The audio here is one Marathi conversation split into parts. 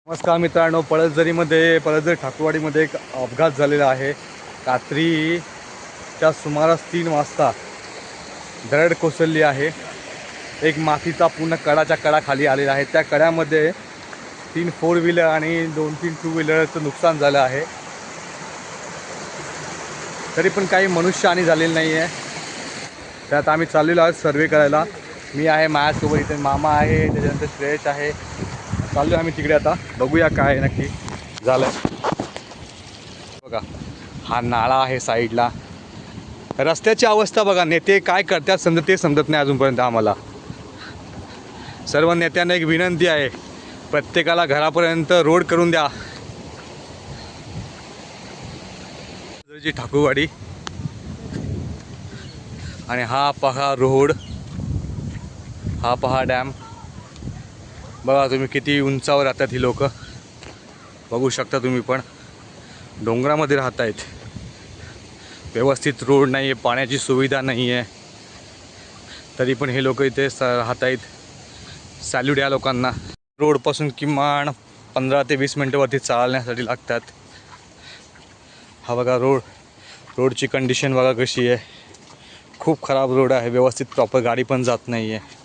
नमस्कार मित्रांनो, पळसझरी ठाकूरवाडीमध्ये एक अपघात झालेला आहे. रात्रीच्या सुमारास 3 वाजता दरड कोसळली आहे. एक मातीचा पूर्ण कडाच्या कडा खाली आलेला आहे. त्या कड्यामध्ये 3 4 व्हीलर आणि 2-3 2 व्हीलरचं नुकसान झालं आहे. तरी पण काही मनुष्यहानी झालेली नाही आहे. त्यात आम्ही चाललेलो आहोत सर्वे करायला. मी आहे, माझ्यासोबत इथे मामा आहे, त्याच्यानंतर श्रेयश आहे. चाललो आम्ही तिकडे. आता बघूया काय नक्की झालं. बघा, हा नाळा आहे साईडला. रस्त्याची अवस्था बघा. नेते काय करतात समजत नाही अजूनपर्यंत आम्हाला. सर्व नेत्यांना एक विनंती आहे, प्रत्येकाला घरापर्यंत रोड करून द्या. ठाकूरवाडी आणि हा पहा रोड, हा पहा डॅम. बघा तुम्ही किती उंचावर राहतात ही लोक. बघू शकता तुम्ही, पण डोंगरामध्ये राहत आहेत. व्यवस्थित रोड नाही आहे, पाण्याची सुविधा नाही आहे, तरी पण हे लोक इथे राहत आहेत. सॅल्यूट या लोकांना. रोडपासून किमान 15 ते 20 मिनटावरती चालण्यासाठी लागतात. हा बघा रोडची कंडिशन बघा कशी आहे. खूप खराब रोड आहे. व्यवस्थित प्रॉपर गाडी पण जात नाही आहे.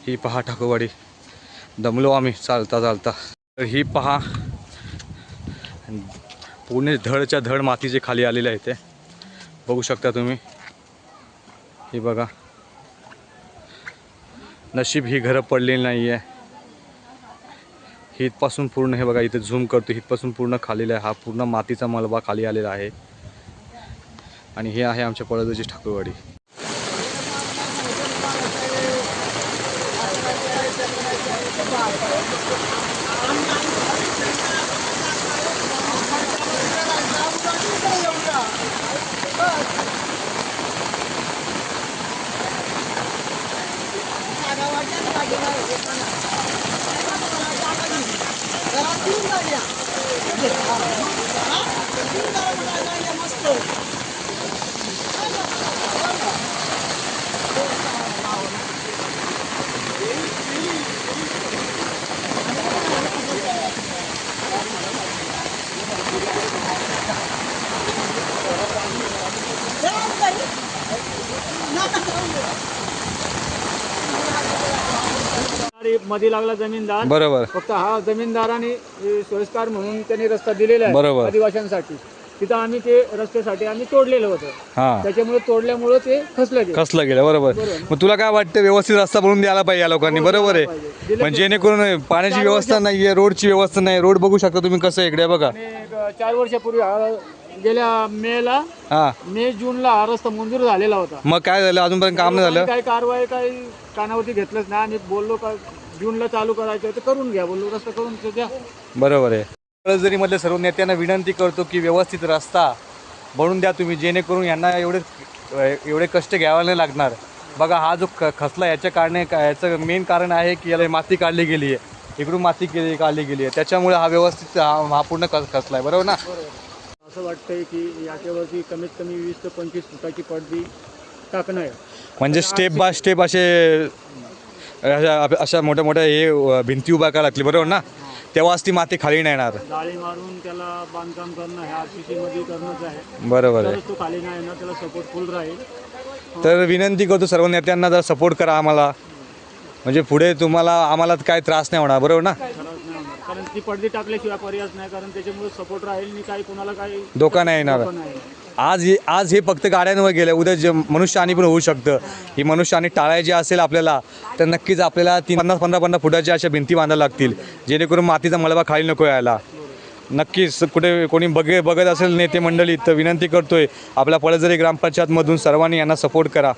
ही पहा ठाकूरवाडी. दमलो आम्ही चालता. तर ही पहा, पूर्ण धडच्या धड मातीचे खाली आलेले आहे. ते बघू शकता तुम्ही. ही बघा, नशीब ही घरं पडलेली नाही आहे. हितपासून पूर्ण, हे बघा इथे झूम करतो, हितपासून पूर्ण खालेला आहे. हा पूर्ण मातीचा मलबा खाली आलेला आहे. आणि हे आहे आमच्या पळसझरी ठाकूरवाडी. मध्ये लागला जमीनदार. बरोबर. फक्त हा जमीनदाराने सोयीस्कर म्हणून त्यांनी रस्ता दिलेला आहे. बरोबर. आदिवासींसाठी. तिथं आम्ही ते रस्त्यासाठी आम्ही तोडलेलं होतं. हां, त्याच्यामुळे तोडल्यामुळे ते खचलं गेलं. बरोबर. मग तुला काय वाटतं, व्यवस्थित रस्ता बनवून द्यायला पाहिजे या लोकांनी. बरोबर आहे. म्हणजे जेणेकरून पाण्याची व्यवस्था नाही आहे, रोडची व्यवस्था नाही. रोड बघू शकता तुम्ही कसं इकडे बघा. 4 वर्षापूर्वी गेल्या मे जूनला हा रस्ता मंजूर झालेला होता. मग काय झालं, अजूनपर्यंत काम नाही झालं. काही कारवाई काही कानावरती घेतलंच नाही. आम्ही बोललो का जूनला चालू करायचं तर करून घ्या, बोललो रस्ता करून द्या. बरोबर आहे. पळसझरीमधल्या सर्व नेत्यांना विनंती करतो की व्यवस्थित रस्ता बनवून द्या तुम्ही, जेणेकरून यांना एवढे कष्ट घ्यावे नाही लागणार. बघा, हा जो खचला याचं मेन कारण आहे की याला माती काढली गेली आहे. इकडून माती काढली गेली आहे, त्याच्यामुळे हा व्यवस्थित हा पूर्ण खचला आहे. बरोबर ना. असं वाटतंय की याच्यावरती कमीत कमी 20 ते 25 फुटाची पडदी टाकणं आहे. म्हणजे स्टेप बाय स्टेप अशा मोठ्या हे भिंती उभा करायला लागली. बरोबर ना. तेव्हाच ती माती खाली नाही येणार. जाळी मारून त्याला बांधकाम करणं हे RCC मध्ये करणंच आहे. बरोबर आहे. तो खाली नाही येणार, त्याला सपोर्ट फुल राहील. तर विनंती करतो सर्व नेत्यांना, जर सपोर्ट करा आम्हाला, म्हणजे पुढे आम्हाला काय त्रास नाही होणार. बरोबर ना. कारण ती पडदी टाकल्याशिवाय पर्याय नाही. कारण त्याच्यामुळे सपोर्ट राहील आणि काही कोणाला काही धोका नाही येणार. आज हे फक्त गाड्यांवर गेलं, उद्या जे मनुष्यहानी पण होऊ शकतं. ही मनुष्यहानी टाळायची असेल आपल्याला, तर नक्कीच आपल्याला 15 फुटाच्या अशा भिंती बांधायला लागतील, जेणेकरून मातीचा मलबा खाली नको यायला. नक्कीच कुठे कोणी बघत असेल नेते मंडळी, तर विनंती करतोय आपल्या पळसझरी ग्रामपंचायतमधून सर्वांनी यांना सपोर्ट करा.